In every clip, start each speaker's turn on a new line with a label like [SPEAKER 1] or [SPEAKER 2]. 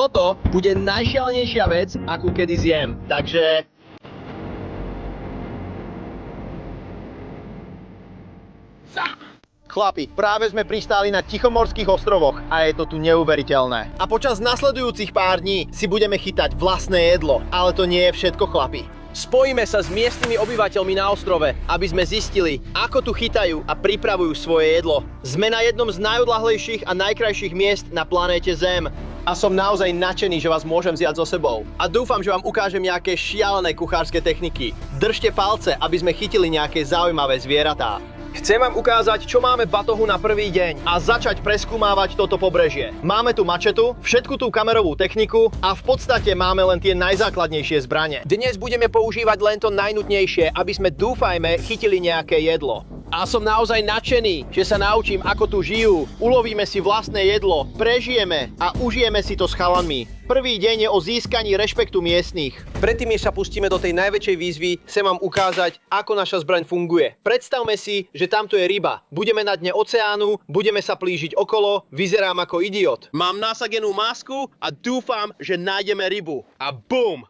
[SPEAKER 1] toto bude najšialenejšia vec, akú kedy zjem. Takže...
[SPEAKER 2] Chlapi, práve sme pristáli na Tichomorských ostrovoch a je to tu neuveriteľné. A počas nasledujúcich pár dní si budeme chytať vlastné jedlo. Ale to nie je všetko, chlapi.
[SPEAKER 1] Spojíme sa s miestnymi obyvateľmi na ostrove, aby sme zistili, ako tu chytajú a pripravujú svoje jedlo. Sme na jednom z najodľahlejších a najkrajších miest na planéte Zem. A som naozaj nadšený, že vás môžem vziať so sebou. A dúfam, že vám ukážem nejaké šialené kuchárske techniky. Držte palce, aby sme chytili nejaké zaujímavé zvieratá. Chcem vám ukázať, čo máme v batohu na prvý deň a začať preskúmávať toto pobrežie. Máme tu mačetu, všetku tú kamerovú techniku a v podstate máme len tie najzákladnejšie zbrane. Dnes budeme používať len to najnutnejšie, aby sme, dúfajme, chytili nejaké jedlo. A som naozaj nadšený, že sa naučím, ako tu žijú. Ulovíme si vlastné jedlo, prežijeme a užijeme si to s chalanmi. Prvý deň je o získaní rešpektu miestnych. Predtým, než sa pustíme do tej najväčšej výzvy, chcem vám ukázať, ako naša zbraň funguje. Predstavme si, že tamto je ryba. Budeme na dne oceánu, budeme sa plížiť okolo, vyzerám ako idiot. Mám nasadenú masku a dúfam, že nájdeme rybu. A bum!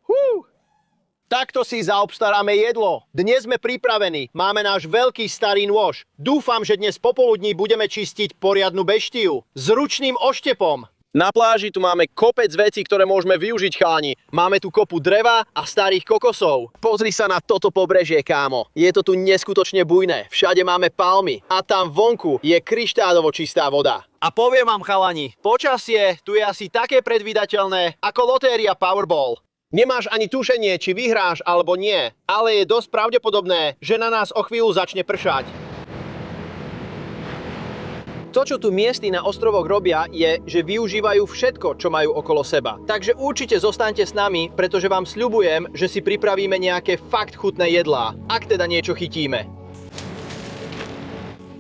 [SPEAKER 1] Takto si zaobstaráme jedlo. Dnes sme pripravení. Máme náš veľký starý nôž. Dúfam, že dnes popoludní budeme čistiť poriadnu beštiu. S ručným oštepom. Na pláži tu máme kopec vecí, ktoré môžeme využiť, chalani. Máme tu kopu dreva a starých kokosov. Pozri sa na toto pobrežie, kámo. Je to tu neskutočne bujné. Všade máme palmy. A tam vonku je kryštálovo čistá voda. A poviem vám, chalani, počasie tu je asi také predvídateľné ako lotéria Powerball. Nemáš ani tušenie, či vyhráš alebo nie, ale je dosť pravdepodobné, že na nás o chvíľu začne pršať. To, čo tu miestni na ostrovoch robia, je, že využívajú všetko, čo majú okolo seba. Takže určite zostaňte s nami, pretože vám sľubujem, že si pripravíme nejaké fakt chutné jedlá, ak teda niečo chytíme.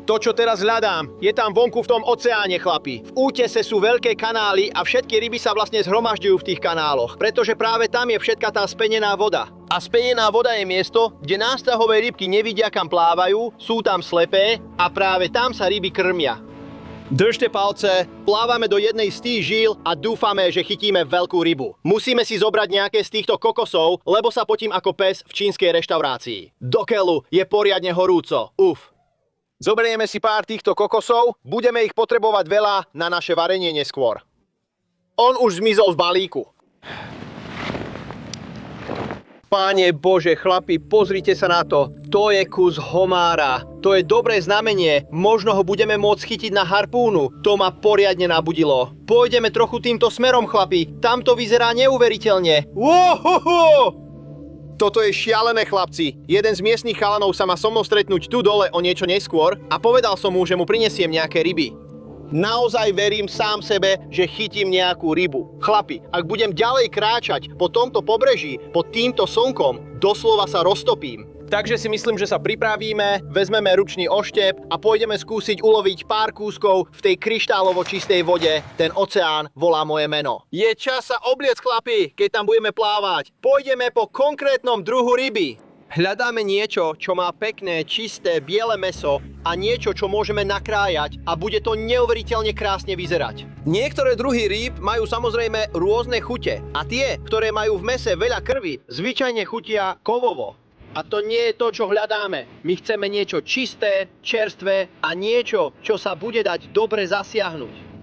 [SPEAKER 1] To, čo teraz hľadám, je tam vonku v tom oceáne, chlapi. V útese sú veľké kanály a všetky ryby sa vlastne zhromažďujú v tých kanáloch, pretože práve tam je všetka tá spenená voda. A spenená voda je miesto, kde nástrahové rybky nevidia, kam plávajú, sú tam slepé a práve tam sa ryby krmia. Držte palce, plávame do jednej z tých žíl a dúfame, že chytíme veľkú rybu. Musíme si zobrať nejaké z týchto kokosov, lebo sa potím ako pes v čínskej reštaurácii. Do keľu je poriadne horúco. Uf. Zoberieme si pár týchto kokosov, budeme ich potrebovať veľa na naše varenie neskôr. On už zmizol z balíku. Páne Bože, chlapi, pozrite sa na to. To je kus homára. To je dobré znamenie. Možno ho budeme môcť chytiť na harpúnu. To ma poriadne nabudilo. Pôjdeme trochu týmto smerom, chlapi. Tam to vyzerá neuveriteľne. Wohoho! Toto je šialené, chlapci. Jeden z miestnych chalanov sa má so mnou stretnúť tu dole o niečo neskôr a povedal som mu, že mu prinesiem nejaké ryby. Naozaj verím sám sebe, že chytím nejakú rybu. Chlapi, ak budem ďalej kráčať po tomto pobreží, pod týmto slnkom, doslova sa roztopím. Takže si myslím, že sa pripravíme, vezmeme ručný oštep a pôjdeme skúsiť uloviť pár kúskov v tej kryštálovo čistej vode. Ten oceán volá moje meno. Je čas sa obliec, chlapi, keď tam budeme plávať. Pôjdeme po konkrétnom druhu ryby. Hľadáme niečo, čo má pekné, čisté, biele mäso a niečo, čo môžeme nakrájať a bude to neuveriteľne krásne vyzerať. Niektoré druhy rýb majú samozrejme rôzne chute a tie, ktoré majú v mäse veľa krvi, zvyčajne chutia kovovo. A to nie je to, čo hľadáme. My chceme niečo čisté, čerstvé a niečo, čo sa bude dať dobre zasiahnuť.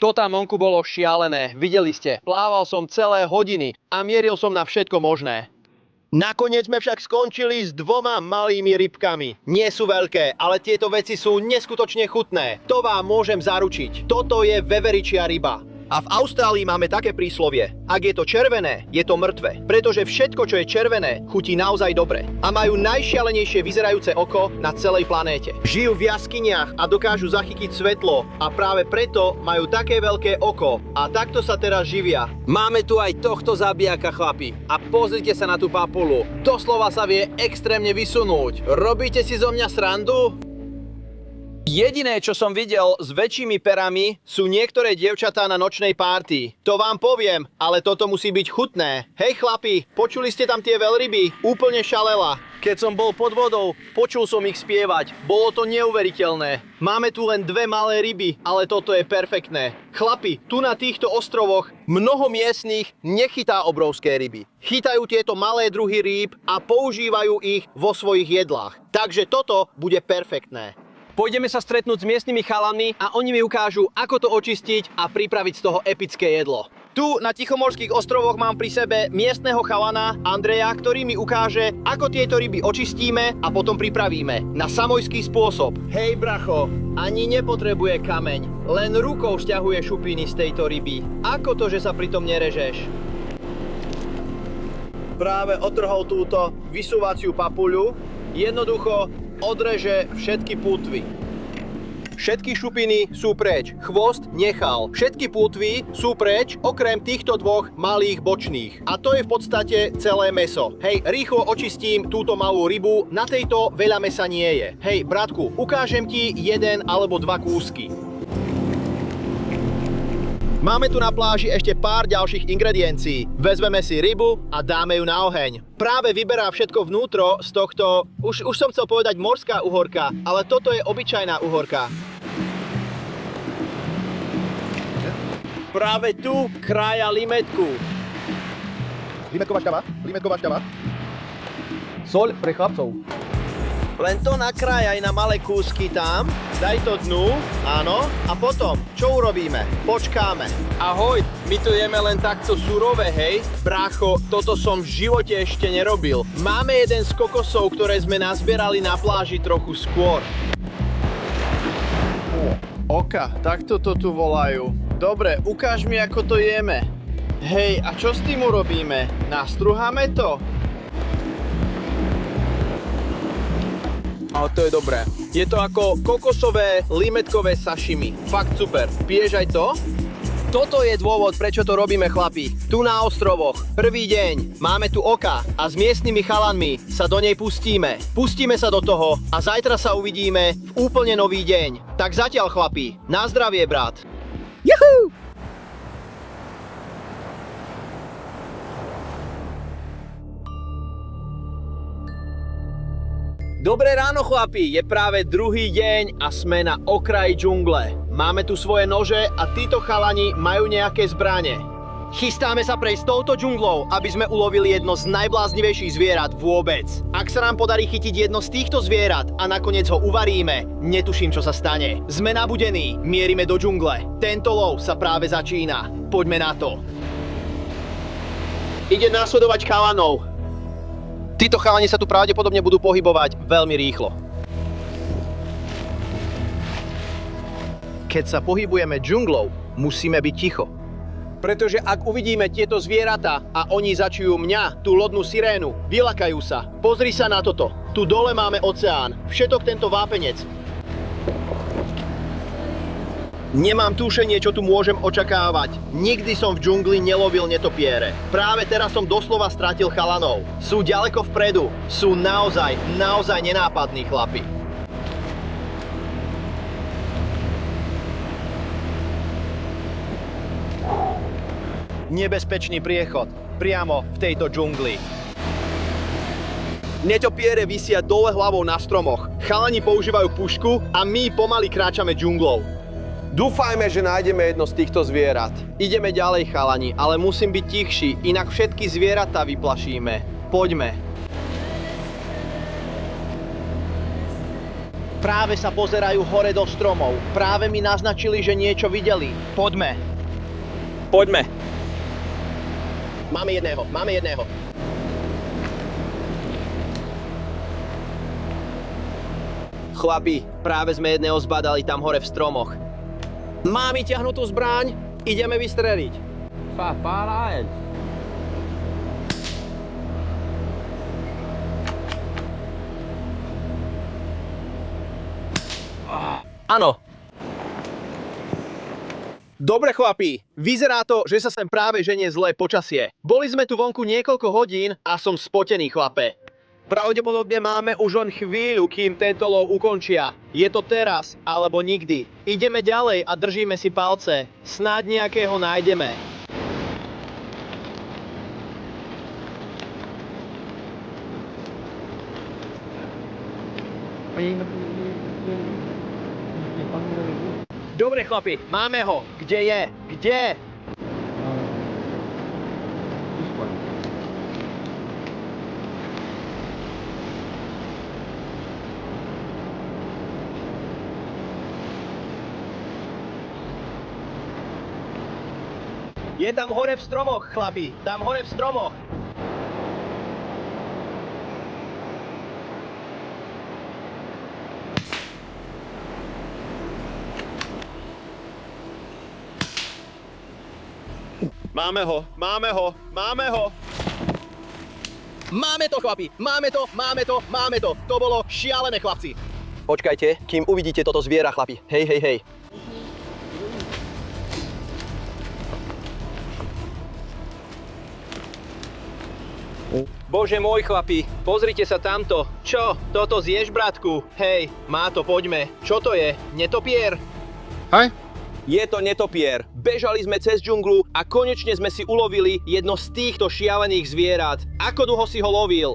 [SPEAKER 1] To tam vonku bolo šialené, videli ste. Plával som celé hodiny a mieril som na všetko možné. Nakoniec sme však skončili s 2 malými rybkami. Nie sú veľké, ale tieto veci sú neskutočne chutné. To vám môžem zaručiť. Toto je veveričia ryba. A v Austrálii máme také príslovie. Ak je to červené, je to mŕtve. Pretože všetko, čo je červené, chutí naozaj dobre. A majú najšialenejšie vyzerajúce oko na celej planéte. Žijú v jaskyniach a dokážu zachytiť svetlo. A práve preto majú také veľké oko. A takto sa teraz živia. Máme tu aj tohto zabijaka, chlapi. A pozrite sa na tú papulu. Doslova sa vie extrémne vysunúť. Robíte si zo mňa srandu? Jediné, čo som videl s väčšími perami, sú niektoré dievčatá na nočnej párty. To vám poviem, ale toto musí byť chutné. Hej chlapi, počuli ste tam tie veľryby? Úplne šalela. Keď som bol pod vodou, počul som ich spievať. Bolo to neuveriteľné. Máme tu len 2 malé ryby, ale toto je perfektné. Chlapi, tu na týchto ostrovoch mnoho miestnych nechytá obrovské ryby. Chytajú tieto malé druhy rýb a používajú ich vo svojich jedlách. Takže toto bude perfektné. Pôjdeme sa stretnúť s miestnymi chalami a oni mi ukážu, ako to očistiť a pripraviť z toho epické jedlo. Tu na Tichomorských ostrovoch mám pri sebe miestneho chalana Andreja, ktorý mi ukáže, ako tieto ryby očistíme a potom pripravíme na samojský spôsob. Hej bracho, ani nepotrebuje kameň, len rukou šťahuje šupiny z tejto ryby. Ako to, že sa pritom nerežeš? Práve otrhol túto vysúvaciu papuľu, jednoducho odreže všetky pútvy. Všetky šupiny sú preč, chvost nechal. Všetky pútvy sú preč, okrem týchto 2 malých bočných. A to je v podstate celé mäso. Hej, rýchlo očistím túto malú rybu, na tejto veľa mäsa nie je. Hej, bratku, ukážem ti 1 alebo 2 kúsky. Máme tu na pláži ešte pár ďalších ingrediencií. Vezmeme si rybu a dáme ju na oheň. Práve vyberá všetko vnútro z tohto, už som chcel povedať morská uhorka, ale toto je obyčajná uhorka. Práve tu krája limetku.
[SPEAKER 2] Limetková šťava.
[SPEAKER 1] Soľ pre chlapcov. Len to nakrájaj na malé kúsky tam, daj to dnu, áno, a potom, čo urobíme? Počkáme. Ahoj, my to jeme len takto surové, hej? Brácho, toto som v živote ešte nerobil. Máme jeden z kokosov, ktoré sme nazbierali na pláži trochu skôr. Oka, takto to tu volajú. Dobre, ukáž mi, ako to jeme. Hej, a čo s tým urobíme? Nastruháme to? Ale to je dobré. Je to ako kokosové limetkové sashimi. Fakt super. Piješ aj to? Toto je dôvod, prečo to robíme, chlapi. Tu na ostrovoch. Prvý deň. Máme tu Oka a s miestnymi chalanmi sa do nej pustíme. Pustíme sa do toho a zajtra sa uvidíme v úplne nový deň. Tak zatiaľ, chlapi. Na zdravie, brat. Juhu! Dobré ráno, chlapi, je práve druhý deň a sme na okraji džungle. Máme tu svoje nože a títo chalani majú nejaké zbrane. Chystáme sa prejsť touto džunglou, aby sme ulovili jedno z najbláznivejších zvierat vôbec. Ak sa nám podarí chytiť jedno z týchto zvierat a nakoniec ho uvaríme, netuším, čo sa stane. Sme nabudení, mierime do džungle. Tento lov sa práve začína. Poďme na to. Ide nasledovať chalanov. Títo chalani sa tu pravdepodobne budú pohybovať veľmi rýchlo. Keď sa pohybujeme džunglou, musíme byť ticho. Pretože ak uvidíme tieto zvieratá a oni začujú mňa, tú lodnú sirénu, vylakajú sa. Pozri sa na toto. Tu dole máme oceán. Všetok tento vápenec. Nemám tušenie, čo tu môžem očakávať. Nikdy som v džungli nelovil netopiere. Práve teraz som doslova stratil chalanov. Sú ďaleko vpredu. Sú naozaj nenápadní chlapi. Nebezpečný priechod. Priamo v tejto džungli. Netopiere visia dole hlavou na stromoch. Chalani používajú pušku a my pomaly kráčame džunglou. Dúfajme, že nájdeme jedno z týchto zvierat. Ideme ďalej, chalani, ale musím byť tichší, inak všetky zvieratá vyplašíme. Poďme. Práve sa pozerajú hore do stromov. Práve mi naznačili, že niečo videli. Poďme.
[SPEAKER 3] Poďme.
[SPEAKER 1] Máme jedného. Chlapi, práve sme jedného zbadali tam hore v stromoch. Má vyťahnutú zbraň, ideme vystreliť.
[SPEAKER 3] Paráď.
[SPEAKER 1] Áno. Dobre chlapi, vyzerá to, že sa sem práve ženie zlé počasie. Boli sme tu vonku niekoľko hodín a som spotený, chlape. Pravdepodobne máme už len chvíľu, kým tento lov ukončia. Je to teraz, alebo nikdy. Ideme ďalej a držíme si palce. Snáď nejakého nájdeme. Dobre chlapi, máme ho. Kde je? Kde? Je tam hore v stromoch, chlapi. Tam hore v stromoch.
[SPEAKER 2] Máme ho.
[SPEAKER 1] Máme to, chlapi. Máme to. To bolo šialené, chlapci. Počkajte, kým uvidíte toto zviera, chlapi. Hej. Bože môj, chlapi, pozrite sa tamto. Čo? Toto zješ, bratku? Hej, má to, poďme. Čo to je? Netopier?
[SPEAKER 3] Hej?
[SPEAKER 1] Je to netopier. Bežali sme cez džunglu a konečne sme si ulovili jedno z týchto šialených zvierat. Ako dlho si ho lovil?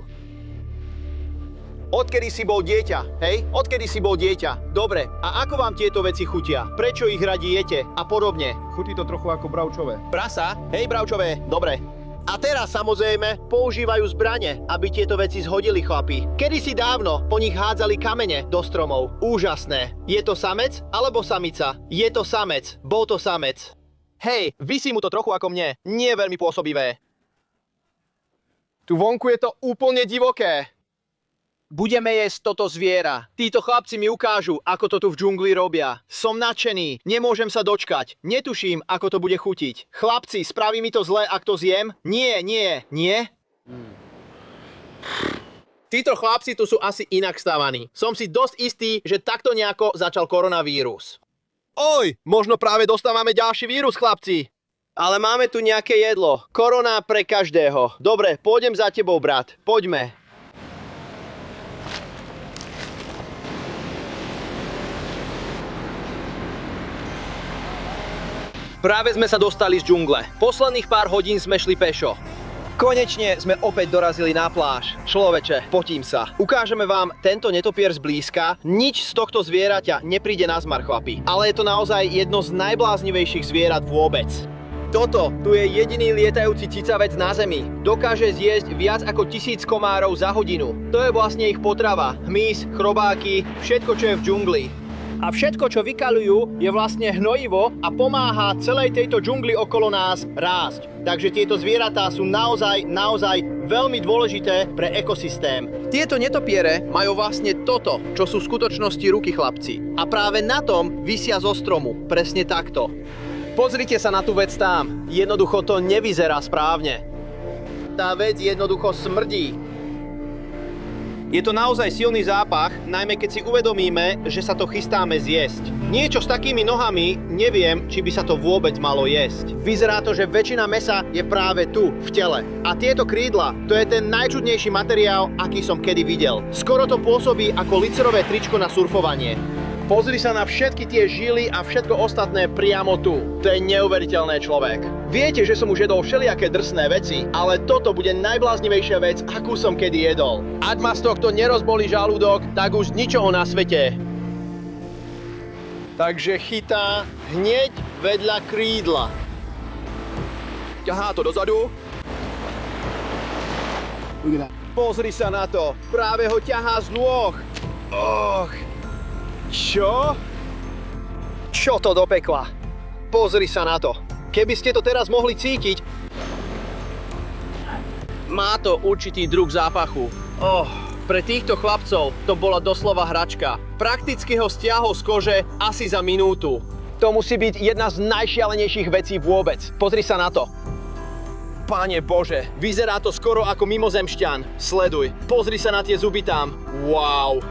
[SPEAKER 1] Odkedy si bol dieťa, hej? Odkedy si bol dieťa. Dobre, a ako vám tieto veci chutia? Prečo ich radi jete? A podobne.
[SPEAKER 2] Chutí to trochu ako bravčové.
[SPEAKER 1] Prasa? Hej, bravčové. Dobre. A teraz samozrejme používajú zbrane, aby tieto veci zhodili, chlapi. Kedysi dávno po nich hádzali kamene do stromov. Úžasné. Je to samec alebo samica? Je to samec. Bol to samec. Hej, visí mu to trochu ako mne. Nie veľmi pôsobivé.
[SPEAKER 2] Tu vonku je to úplne divoké.
[SPEAKER 1] Budeme jesť toto zviera. Títo chlapci mi ukážu, ako to tu v džungli robia. Som nadšený, nemôžem sa dočkať. Netuším, ako to bude chutiť. Chlapci, spraví mi to zle, ak to zjem? Nie. Títo chlapci tu sú asi inak stávaní. Som si dosť istý, že takto nejako začal koronavírus. Oj, možno práve dostávame ďalší vírus, chlapci. Ale máme tu nejaké jedlo. Korona pre každého. Dobre, pôjdem za tebou, brat. Poďme. Práve sme sa dostali z džungle. Posledných pár hodín sme šli pešo. Konečne sme opäť dorazili na pláž. Človeče, potím sa. Ukážeme vám tento netopier zblízka. Nič z tohto zvieraťa nepríde na zmar, chlapi. Ale je to naozaj jedno z najbláznivejších zvierat vôbec. Toto tu je jediný lietajúci cicavec na zemi. Dokáže zjesť viac ako 1000 komárov za hodinu. To je vlastne ich potrava. Hmyz, chrobáky, všetko, čo je v džungli. A všetko, čo vykaľujú, je vlastne hnojivo a pomáha celej tejto džungli okolo nás rásť. Takže tieto zvieratá sú naozaj veľmi dôležité pre ekosystém. Tieto netopiere majú vlastne toto, čo sú v skutočnosti ruky, chlapci. A práve na tom visia zo stromu. Presne takto. Pozrite sa na tú vec tam. Jednoducho to nevyzerá správne. Tá vec jednoducho smrdí. Je to naozaj silný zápach, najmä keď si uvedomíme, že sa to chystáme zjesť. Niečo s takými nohami, neviem, či by sa to vôbec malo jesť. Vyzerá to, že väčšina mesa je práve tu, v tele. A tieto krídla, to je ten najčudnejší materiál, aký som kedy videl. Skoro to pôsobí ako licerové tričko na surfovanie. Pozri sa na všetky tie žily a všetko ostatné priamo tu. To je neuveriteľné, človek. Viete, že som už jedol všelijaké drsné veci, ale toto bude najbláznivejšia vec, akú som kedy jedol. Ak ma z tohto nerozbolí žalúdok, tak už ničoho na svete. Takže chytá hneď vedľa krídla. Ťahá to dozadu. Pozri sa na to, práve ho ťahá z nôh. Čo? Čo to do pekla? Pozri sa na to. Keby ste to teraz mohli cítiť... Má to určitý druh zápachu. Pre týchto chlapcov to bola doslova hračka. Prakticky ho stiahol z kože asi za minútu. To musí byť jedna z najšialenejších vecí vôbec. Pozri sa na to. Pane Bože, vyzerá to skoro ako mimozemšťan. Sleduj, pozri sa na tie zuby tam. Wow.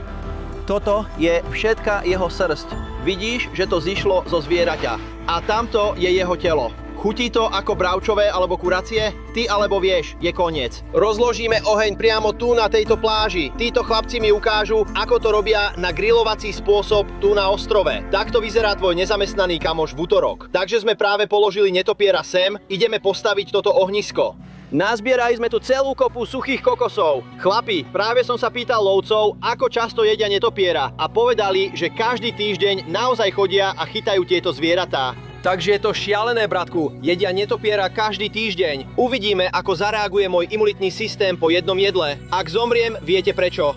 [SPEAKER 1] Toto je všetka jeho srst. Vidíš, že to zišlo zo zvieraťa. A tamto je jeho telo. Chutí to ako bravčové alebo kuracie? Ty alebo vieš, je koniec. Rozložíme oheň priamo tu na tejto pláži. Títo chlapci mi ukážu, ako to robia na grilovací spôsob tu na ostrove. Takto vyzerá tvoj nezamestnaný kamoš v utorok. Takže sme práve položili netopiera sem, ideme postaviť toto ohnisko. Nazbierali sme tu celú kopu suchých kokosov. Chlapi, práve som sa pýtal lovcov, ako často jedia netopiera a povedali, že každý týždeň naozaj chodia a chytajú tieto zvieratá. Takže je to šialené, bratku. Jedia netopiera každý týždeň. Uvidíme, ako zareaguje môj imunitný systém po jednom jedle. Ak zomriem, viete prečo?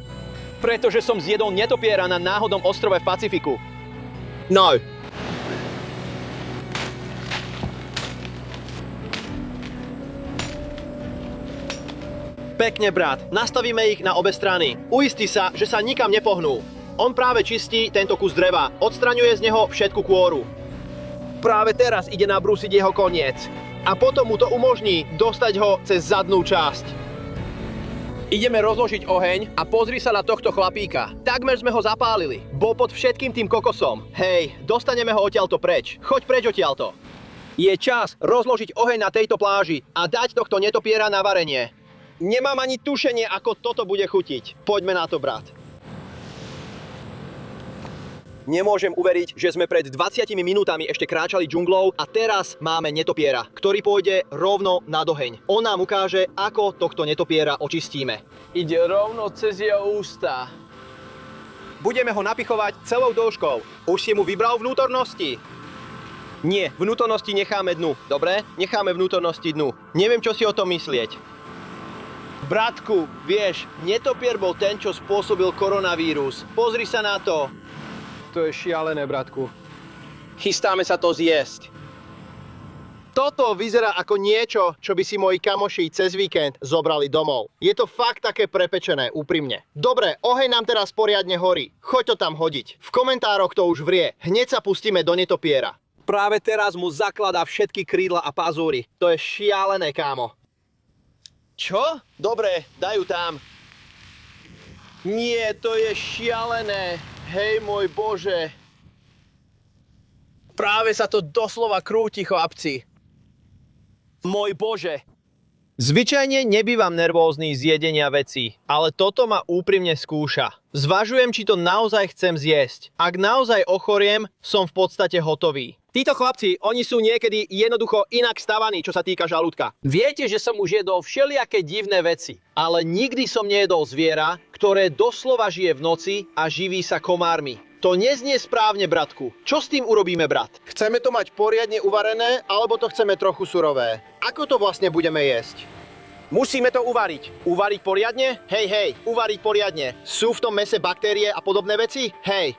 [SPEAKER 1] Pretože som zjedol netopiera na náhodnom ostrove v Pacifiku. No. Pekne, brat. Nastavíme ich na obe strany. Uisti sa, že sa nikam nepohnú. On práve čistí tento kus dreva. Odstraňuje z neho všetku kôru. Práve teraz ide nabrúsiť jeho koniec. A potom mu to umožní dostať ho cez zadnú časť. Ideme rozložiť oheň a pozri sa na tohto chlapíka. Takmer sme ho zapálili. Bol pod všetkým tým kokosom. Hej, dostaneme ho odtiaľto preč. Choď preč odtiaľto. Je čas rozložiť oheň na tejto pláži a dať tohto netopiera na varenie. Nemám ani tušenie, ako toto bude chutiť. Poďme na to, brat. Nemôžem uveriť, že sme pred 20 minútami ešte kráčali džunglou a teraz máme netopiera, ktorý pôjde rovno na oheň. On nám ukáže, ako tohto netopiera očistíme. Ide rovno cez jeho ústa. Budeme ho napichovať celou dĺžkou. Už si mu vybral vnútornosti? Nie, vnútornosti necháme dnu. Dobre? Necháme vnútornosti dnu. Neviem, čo si o tom myslieť. Bratku, vieš, netopier bol ten, čo spôsobil koronavírus. Pozri sa na to. To je šialené, bratku. Chystáme sa to zjesť. Toto vyzerá ako niečo, čo by si moji kamoši cez víkend zobrali domov. Je to fakt také prepečené, úprimne. Dobre, oheň nám teraz poriadne horí. Choď to tam hodiť. V komentároch to už vrie. Hneď sa pustíme do netopiera. Práve teraz mu zakladá všetky krídla a pazúry. To je šialené, kámo. Čo? Dobre, dajú tam. Nie, to je šialené. Hej, môj Bože. Práve sa to doslova krúti, chlapci. Môj Bože. Zvyčajne nebývam nervózny z jedenia vecí, ale toto ma úprimne skúša. Zvažujem, či to naozaj chcem zjesť. Ak naozaj ochoriem, som v podstate hotový. Títo chlapci, oni sú niekedy jednoducho inak stavaní, čo sa týka žalúdka. Viete, že som už jedol všelijaké divné veci, ale nikdy som nejedol zviera, ktoré doslova žije v noci a živí sa komármi. To neznie správne, bratku. Čo s tým urobíme, brat? Chceme to mať poriadne uvarené, alebo to chceme trochu surové? Ako to vlastne budeme jesť? Musíme to uvariť. Uvariť poriadne? Hej, uvariť poriadne. Sú v tom mese baktérie a podobné veci? Hej,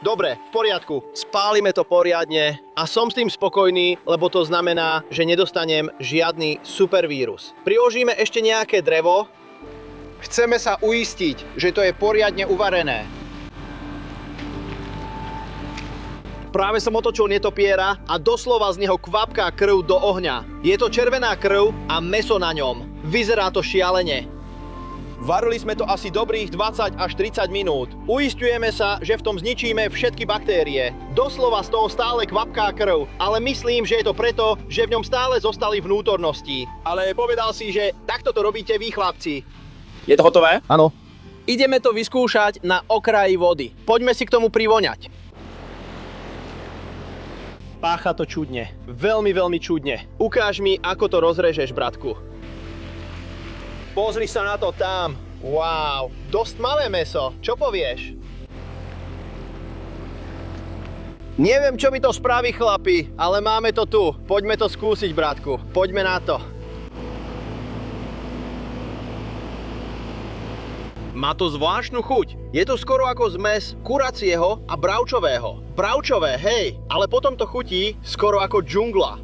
[SPEAKER 1] dobre, v poriadku. Spálime to poriadne a som s tým spokojný, lebo to znamená, že nedostanem žiadny supervírus. Priložíme ešte nejaké drevo. Chceme sa uistiť, že to je poriadne uvarené. Práve som otočil netopiera a doslova z neho kvapká krv do ohňa. Je to červená krv a mäso na ňom. Vyzerá to šialene. Varili sme to asi dobrých 20 až 30 minút. Uisťujeme sa, že v tom zničíme všetky baktérie. Doslova z toho stále kvapká krv, ale myslím, že je to preto, že v ňom stále zostali vnútornosti. Ale povedal si, že takto to robíte vy, chlapci.
[SPEAKER 3] Je to hotové?
[SPEAKER 1] Áno. Ideme to vyskúšať na okraji vody. Poďme si k tomu privoňať. Pácha to čudne. Veľmi, veľmi čudne. Ukáž mi, ako to rozrežeš, bratku. Pozri sa na to tam. Wow, dosť malé mäso. Čo povieš? Neviem, čo mi to spraví, chlapi, ale máme to tu. Poďme to skúsiť, bratku. Poďme na to. Má to zvláštnu chuť. Je to skoro ako zmes kuracieho a bravčového. Bravčové, hej, ale potom to chutí skoro ako džungla.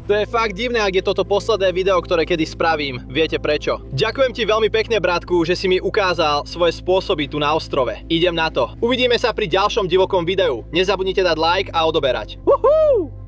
[SPEAKER 1] To je fakt divné, ak je toto posledné video, ktoré kedy spravím. Viete prečo? Ďakujem ti veľmi pekne, bratku, že si mi ukázal svoje spôsoby tu na ostrove. Idem na to. Uvidíme sa pri ďalšom divokom videu. Nezabudnite dať like a odoberať. Uhú!